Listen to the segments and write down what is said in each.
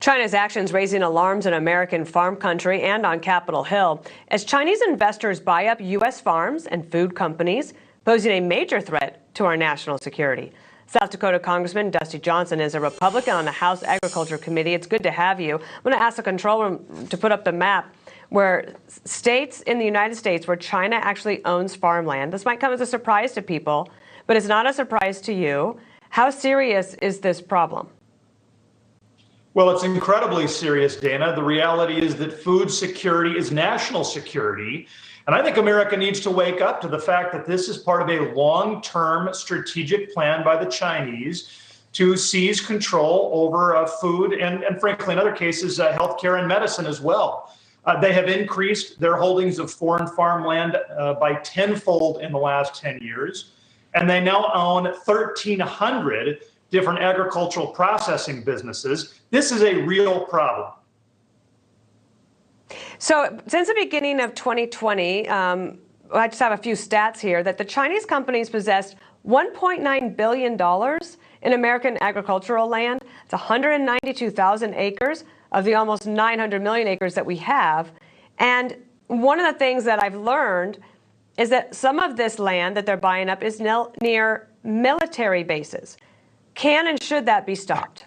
China's actions raising alarms in American farm country and on Capitol Hill as Chinese investors buy up U.S. farms and food companies, posing a major threat to our national security. South Dakota Congressman Dusty Johnson is a Republican on the House Agriculture Committee. It's good to have you. I'm going to ask the control room to put up the map where states in the United States where China actually owns farmland. This might come as a surprise to people, but it's not a surprise to you. How serious is this problem? Well, it's incredibly serious, Dana. The reality is that food security is national security. And I think America needs to wake up to the fact that this is part of a long-term strategic plan by the Chinese to seize control over food and frankly, in other cases, healthcare and medicine as well. They have increased their holdings of foreign farmland by tenfold in the last 10 years. And they now own 1,300 different agricultural processing businesses. This is a real problem. So since the beginning of 2020, I just have a few stats here, that the Chinese companies possessed $1.9 billion in American agricultural land. It's 192,000 acres of the almost 900 million acres that we have. And one of the things that I've learned is that some of this land that they're buying up is near military bases. Can and should that be stopped?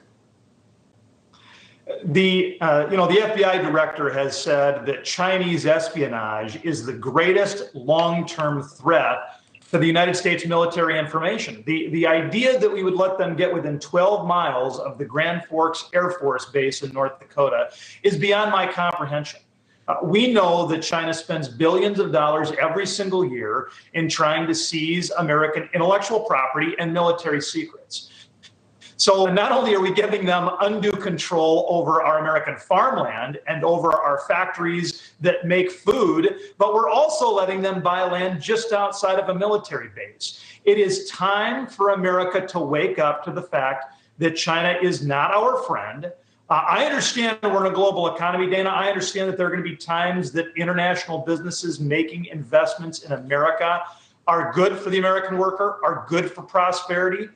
The FBI director has said that Chinese espionage is the greatest long-term threat to the United States military information. The idea that we would let them get within 12 miles of the Grand Forks Air Force Base in North Dakota is beyond my comprehension. We know that China spends billions of dollars every single year in trying to seize American intellectual property and military secrets. So not only are we giving them undue control over our American farmland and over our factories that make food, but we're also letting them buy land just outside of a military base. It is time for America to wake up to the fact that China is not our friend. I understand we're in a global economy, Dana. I understand that there are going to be times that international businesses making investments in America are good for the American worker, are good for prosperity.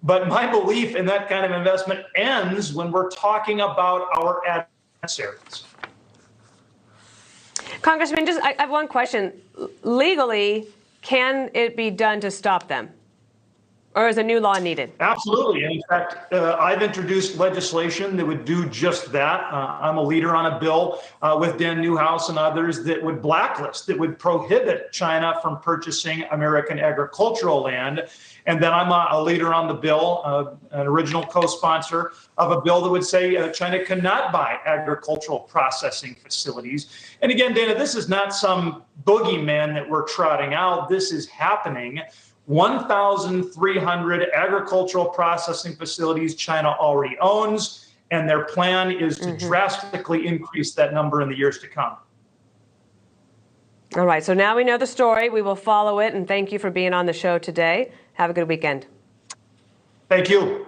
But my belief in that kind of investment ends when we're talking about our adversaries. Congressman, I have one question. Legally, can it be done to stop them? Or is a new law needed? Absolutely. And in fact, I've introduced legislation that would do just that. I'm a leader on a bill with Dan Newhouse and others that would blacklist, that would prohibit China from purchasing American agricultural land. And then I'm a leader on the bill, an original co-sponsor of a bill that would say China cannot buy agricultural processing facilities. And again, Dana, this is not some boogeyman that we're trotting out. This is happening. 1,300 agricultural processing facilities China already owns, and their plan is to drastically increase that number in the years to come. All right, so now we know the story. We will follow it, and thank you for being on the show today. Have a good weekend. Thank you.